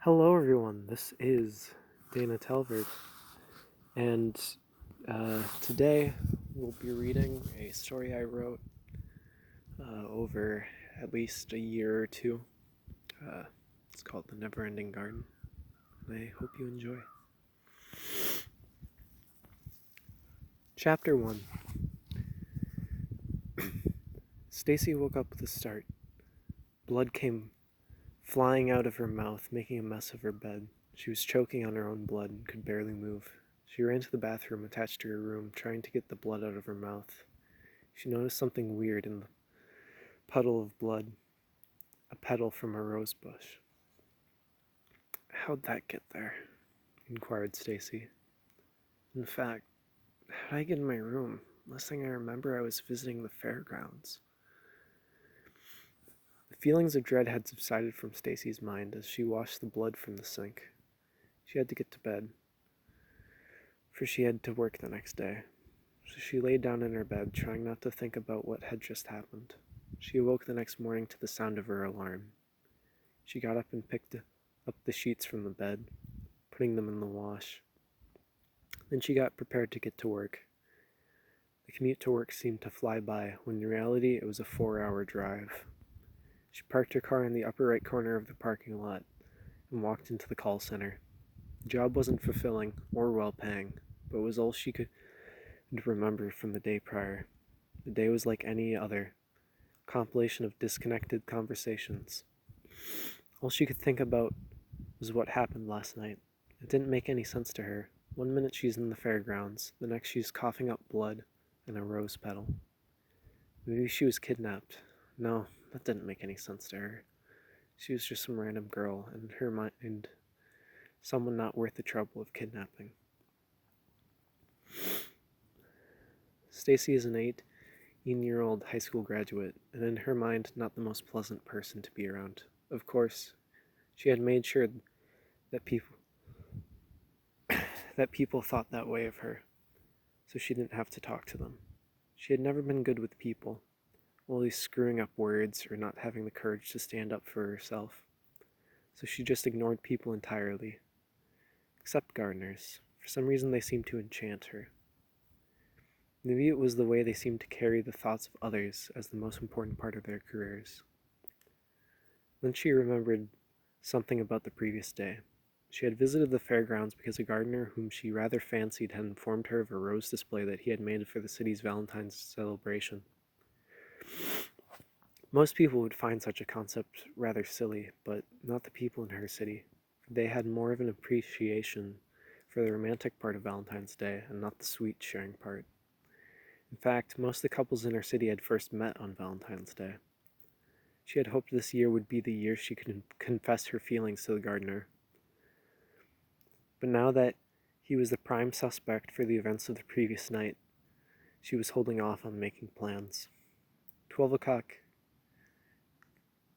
Hello, everyone. This is Dana Telvert, and today we'll be reading a story I wrote over at least a year or two. Uh, it's called The Never-Ending Garden, and I hope you enjoy. Chapter 1. Stacy woke up with a start. Blood came flying out of her mouth, making a mess of her bed. She was choking on her own blood and could barely move. She ran to the bathroom attached to her room, trying to get the blood out of her mouth. She noticed something weird in the puddle of blood, a petal from a rose bush. "How'd that get there?" inquired Stacy. "In fact, how'd I get in my room? Last thing I remember, I was visiting the fairgrounds." The feelings of dread had subsided from Stacy's mind as she washed the blood from the sink. She had to get to bed, for she had to work the next day. So she lay down in her bed, trying not to think about what had just happened. She awoke the next morning to the sound of her alarm. She got up and picked up the sheets from the bed, putting them in the wash. Then she got prepared to get to work. The commute to work seemed to fly by, when in reality it was a 4-hour drive. She parked her car in the upper right corner of the parking lot and walked into the call center. The job wasn't fulfilling or well-paying, but it was all she could remember from the day prior. The day was like any other, a compilation of disconnected conversations. All she could think about was what happened last night. It didn't make any sense to her. One minute she's in the fairgrounds, the next she's coughing up blood and a rose petal. Maybe she was kidnapped. No, that didn't make any sense to her. She was just some random girl, and in her mind, someone not worth the trouble of kidnapping. Stacy is an 18-year-old high school graduate, and in her mind, not the most pleasant person to be around. Of course, she had made sure that people thought that way of her, so she didn't have to talk to them. She had never been good with people, always screwing up words or not having the courage to stand up for herself. So she just ignored people entirely, except gardeners. For some reason, they seemed to enchant her. Maybe it was the way they seemed to carry the thoughts of others as the most important part of their careers. Then she remembered something about the previous day. She had visited the fairgrounds because a gardener whom she rather fancied had informed her of a rose display that he had made for the city's Valentine's celebration. Most people would find such a concept rather silly, but not the people in her city. They had more of an appreciation for the romantic part of Valentine's Day and not the sweet sharing part. In fact, most of the couples in her city had first met on Valentine's Day. She had hoped this year would be the year she could confess her feelings to the gardener. But now that he was the prime suspect for the events of the previous night, she was holding off on making plans. 12 o'clock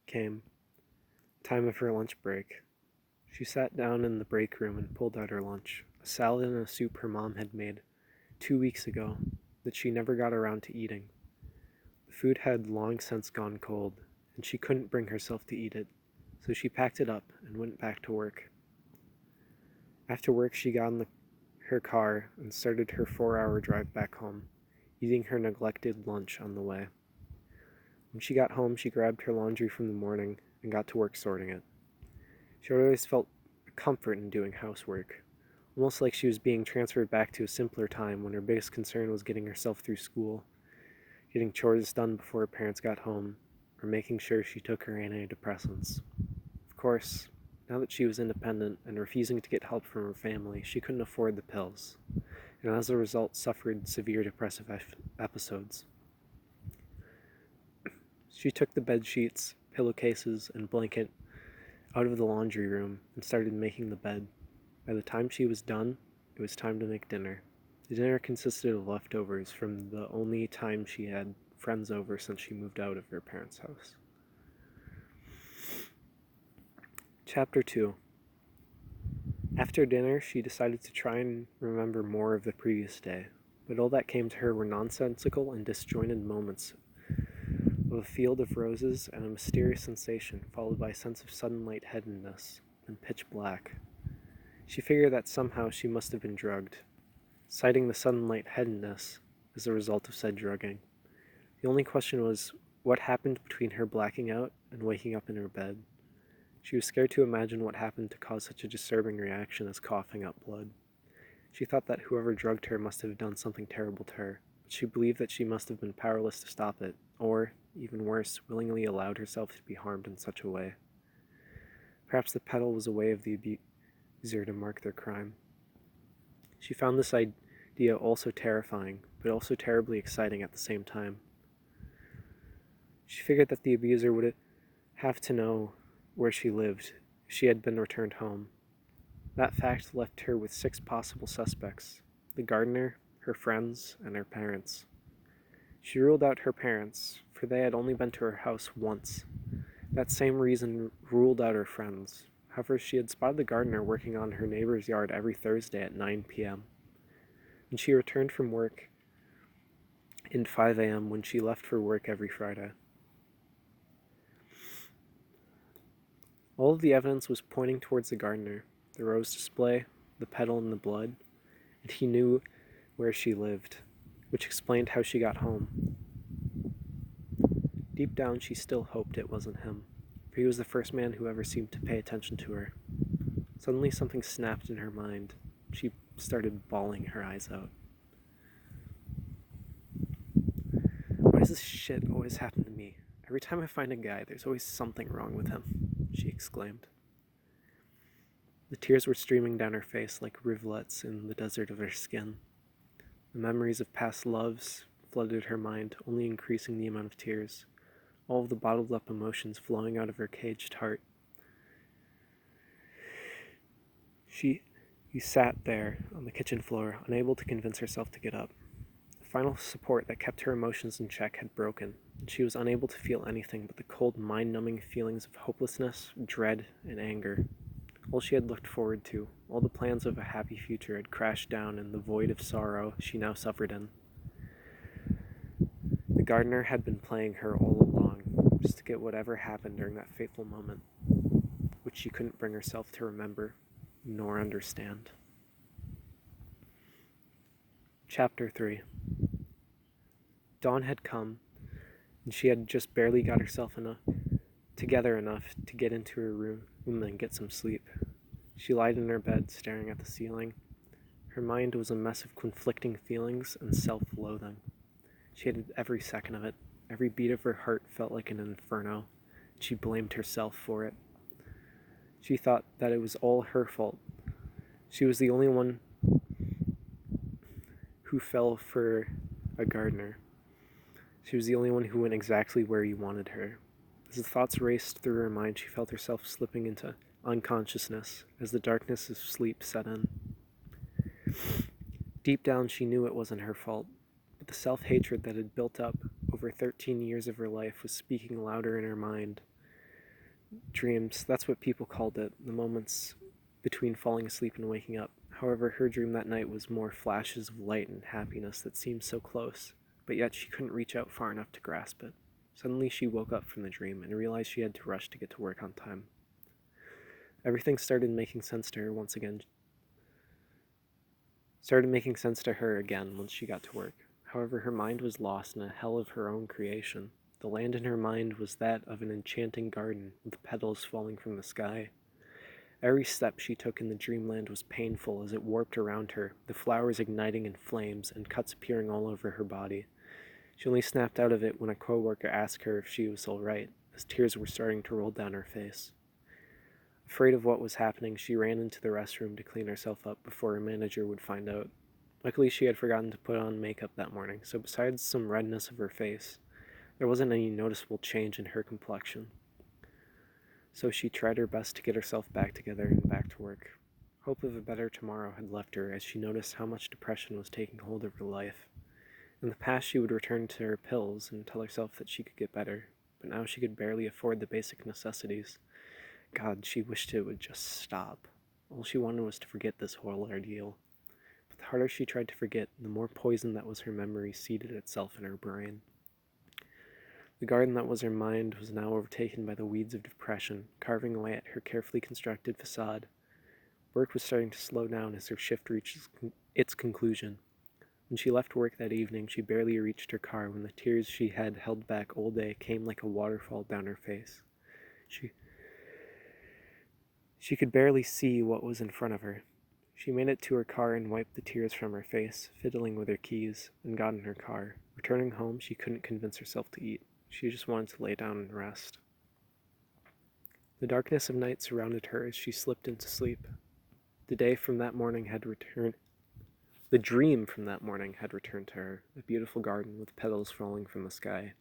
came, time of her lunch break. She sat down in the break room and pulled out her lunch, a salad and a soup her mom had made 2 weeks ago that she never got around to eating. The food had long since gone cold, and she couldn't bring herself to eat it, so she packed it up and went back to work. After work, she got in her car and started her 4-hour drive back home, eating her neglected lunch on the way. When she got home, she grabbed her laundry from the morning and got to work sorting it. She always felt comfort in doing housework, almost like she was being transferred back to a simpler time when her biggest concern was getting herself through school, getting chores done before her parents got home, or making sure she took her antidepressants. Of course, now that she was independent and refusing to get help from her family, she couldn't afford the pills, and as a result suffered severe depressive episodes. She took the bed sheets, pillowcases, and blanket out of the laundry room and started making the bed. By the time she was done, it was time to make dinner. The dinner consisted of leftovers from the only time she had friends over since she moved out of her parents' house. Chapter 2. After dinner, she decided to try and remember more of the previous day, but all that came to her were nonsensical and disjointed moments of a field of roses and a mysterious sensation, followed by a sense of sudden lightheadedness. and pitch black. She figured that somehow she must have been drugged, citing the sudden lightheadedness as a result of said drugging. The only question was what happened between her blacking out and waking up in her bed. She was scared to imagine what happened to cause such a disturbing reaction as coughing up blood. She thought that whoever drugged her must have done something terrible to her, but she believed that she must have been powerless to stop it, or, even worse, willingly allowed herself to be harmed in such a way. Perhaps the pedal was a way of the abuser to mark their crime. She found this idea also terrifying, but also terribly exciting at the same time. She figured that the abuser would have to know where she lived if she had been returned home. That fact left her with 6 possible suspects: the gardener, her friends, and her parents. She ruled out her parents, for they had only been to her house once. That same reason ruled out her friends. However, she had spotted the gardener working on her neighbor's yard every Thursday at 9 p.m. And she returned from work at 5 a.m. when she left for work every Friday. All of the evidence was pointing towards the gardener: the rose display, the pedal, and the blood, and he knew where she lived, which explained how she got home. Deep down, she still hoped it wasn't him, for he was the first man who ever seemed to pay attention to her. Suddenly, something snapped in her mind. She started bawling her eyes out. Why does this shit always happen to me? Every time I find a guy, there's always something wrong with him, she exclaimed. The tears were streaming down her face like rivulets in the desert of her skin. The memories of past loves flooded her mind, only increasing the amount of tears, all of the bottled up emotions flowing out of her caged heart. She sat there on the kitchen floor, unable to convince herself to get up. The final support that kept her emotions in check had broken, and she was unable to feel anything but the cold, mind-numbing feelings of hopelessness, dread, and anger. All she had looked forward to, all the plans of a happy future, had crashed down in the void of sorrow she now suffered in. The gardener had been playing her all along, just to get whatever happened during that fateful moment, which she couldn't bring herself to remember, nor understand. Chapter 3. Dawn had come, and she had just barely got herself together enough to get into her room and get some sleep. She lied in her bed, staring at the ceiling. Her mind was a mess of conflicting feelings and self-loathing. She hated every second of it. Every beat of her heart felt like an inferno. She blamed herself for it. She thought that it was all her fault. She was the only one who fell for a gardener. She was the only one who went exactly where he wanted her. As the thoughts raced through her mind, she felt herself slipping into unconsciousness as the darkness of sleep set in. Deep down, she knew it wasn't her fault, but the self-hatred that had built up over 13 years of her life was speaking louder in her mind. Dreams, that's what people called it, the moments between falling asleep and waking up. However, her dream that night was more flashes of light and happiness that seemed so close, but yet she couldn't reach out far enough to grasp it. Suddenly she woke up from the dream and realized she had to rush to get to work on time. Everything started making sense to her once again. Once she got to work. However, her mind was lost in a hell of her own creation. The land in her mind was that of an enchanting garden with petals falling from the sky. Every step she took in the dreamland was painful as it warped around her, the flowers igniting in flames and cuts appearing all over her body. She only snapped out of it when a coworker asked her if she was all right, as tears were starting to roll down her face. Afraid of what was happening, she ran into the restroom to clean herself up before her manager would find out. Luckily, she had forgotten to put on makeup that morning, so besides some redness of her face, there wasn't any noticeable change in her complexion. So she tried her best to get herself back together and back to work. Hope of a better tomorrow had left her as she noticed how much depression was taking hold of her life. In the past, she would return to her pills and tell herself that she could get better, but now she could barely afford the basic necessities. God, she wished it would just stop. All she wanted was to forget this whole ordeal. But the harder she tried to forget, the more poison that was her memory seeded itself in her brain. The garden that was her mind was now overtaken by the weeds of depression, carving away at her carefully constructed facade. Work was starting to slow down as her shift reached its conclusion. When she left work that evening, she barely reached her car when the tears she had held back all day came like a waterfall down her face. She could barely see what was in front of her. She made it to her car and wiped the tears from her face, fiddling with her keys, and got in her car. Returning home, she couldn't convince herself to eat. She just wanted to lay down and rest. The darkness of night surrounded her as she slipped into sleep. The day from that morning had returned. The dream from that morning had returned to her, a beautiful garden with petals falling from the sky.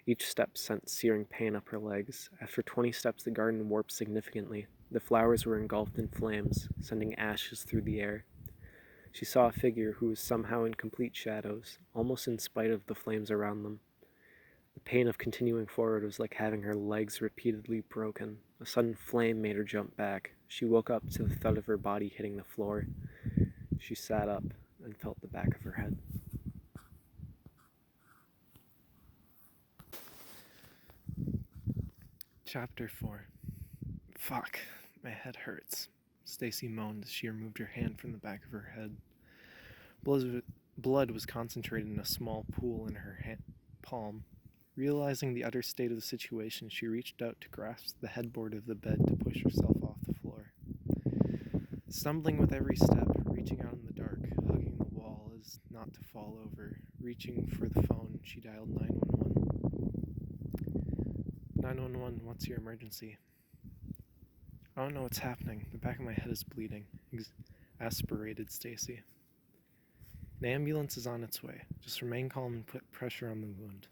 Each step sent searing pain up her legs. After 20 steps, the garden warped significantly. The flowers were engulfed in flames, sending ashes through the air. She saw a figure who was somehow in complete shadows, almost in spite of the flames around them. The pain of continuing forward was like having her legs repeatedly broken. A sudden flame made her jump back. She woke up to the thud of her body hitting the floor. She sat up and felt the back of her head. Chapter 4. Fuck, my head hurts. Stacy moaned as she removed her hand from the back of her head. Blood was concentrated in a small pool in her palm. Realizing the utter state of the situation, she reached out to grasp the headboard of the bed to push herself off the floor. Stumbling with every step, reaching out in the dark, hugging the wall as not to fall over. Reaching for the phone, she dialed 911. 911, what's your emergency? I don't know what's happening. The back of my head is bleeding, aspirated Stacy. An ambulance is on its way. Just remain calm and put pressure on the wound.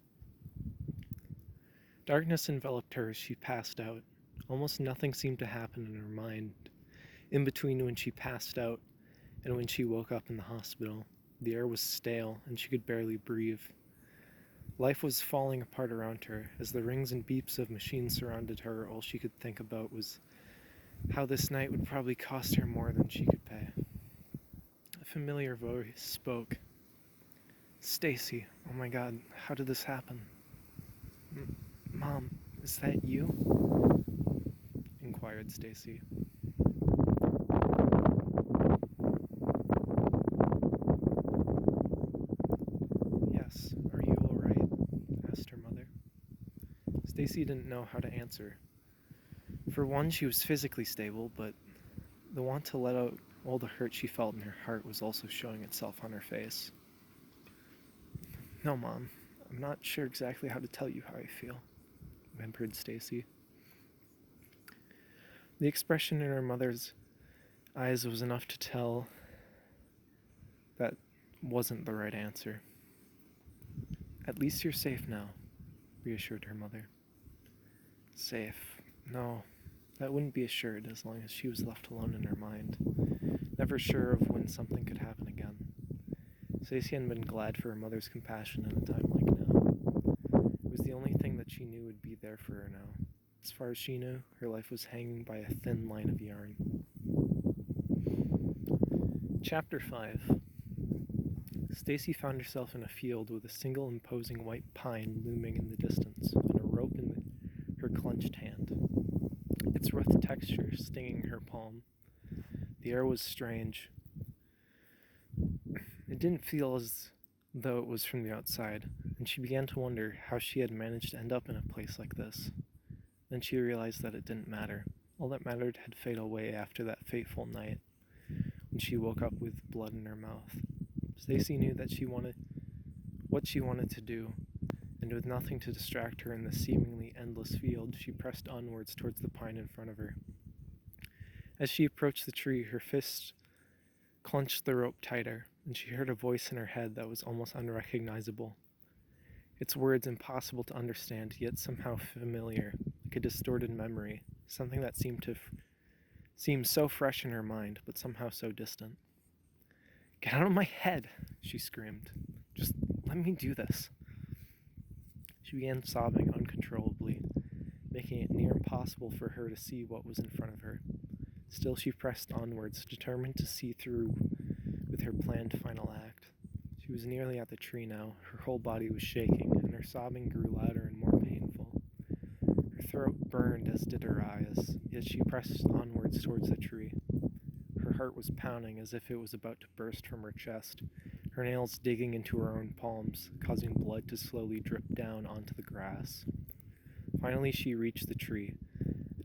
Darkness enveloped her as she passed out. Almost nothing seemed to happen in her mind. In between when she passed out and when she woke up in the hospital, the air was stale and she could barely breathe. Life was falling apart around her. As the rings and beeps of machines surrounded her, all she could think about was how this night would probably cost her more than she could pay. A familiar voice spoke. Stacy, oh my god, how did this happen? Mom, is that you? Inquired Stacy. Yes, are you alright? Asked her mother. Stacy didn't know how to answer. For one, she was physically stable, but the want to let out all the hurt she felt in her heart was also showing itself on her face. No, Mom, I'm not sure exactly how to tell you how I feel, whimpered Stacy. The expression in her mother's eyes was enough to tell that wasn't the right answer. At least you're safe now, reassured her mother. Safe? No, that wouldn't be assured as long as she was left alone in her mind, never sure of when something could happen again. Stacy had been glad for her mother's compassion in a time like now. It was the only thing that she knew would be there for her now. As far as she knew, her life was hanging by a thin line of yarn. Chapter 5. Stacy found herself in a field with a single imposing white pine looming in the distance, and a rope in her clenched hand. Its rough texture stinging her palm. The air was strange. It didn't feel as though it was from the outside, and she began to wonder how she had managed to end up in a place like this. Then she realized that it didn't matter. All that mattered had faded away after that fateful night, when she woke up with blood in her mouth. Stacy knew that what she wanted to do, and with nothing to distract her in the seemingly endless field, she pressed onwards towards the pine in front of her. As she approached the tree, her fist clenched the rope tighter, and she heard a voice in her head that was almost unrecognizable. Its words impossible to understand, yet somehow familiar, like a distorted memory, something that seemed to seem so fresh in her mind, but somehow so distant. Get out of my head, she screamed. Just let me do this. She began sobbing uncontrollably, making it near impossible for her to see what was in front of her. Still she pressed onwards, determined to see through with her planned final act. She was nearly at the tree now. Her whole body was shaking, and her sobbing grew louder and more throat burned, as did her eyes, yet she pressed onwards towards the tree. Her heart was pounding as if it was about to burst from her chest, her nails digging into her own palms, causing blood to slowly drip down onto the grass. Finally, she reached the tree,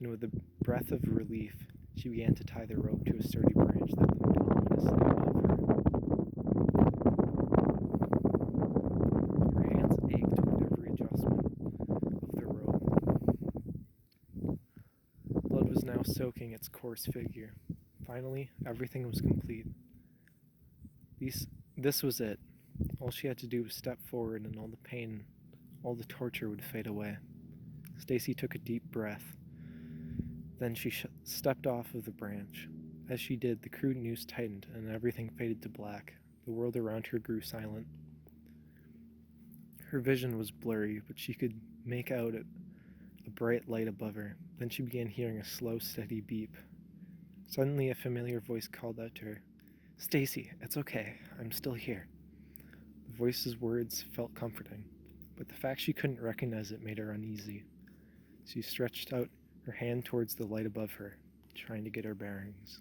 and with a breath of relief, she began to tie the rope to a sturdy branch that loomed ominously above her. Her hands ached with every adjustment of the rope. Blood was now soaking its coarse figure. Finally, everything was complete. This was it. All she had to do was step forward, and all the pain, all the torture would fade away. Stacy took a deep breath. Then she stepped off of the branch. As she did, the crude noose tightened, and everything faded to black. The world around her grew silent. Her vision was blurry, but she could make out a bright light above her. Then she began hearing a slow, steady beep. Suddenly, a familiar voice called out to her. "Stacy, it's okay. I'm still here." The voice's words felt comforting, but the fact she couldn't recognize it made her uneasy. She stretched out her hand towards the light above her, trying to get her bearings.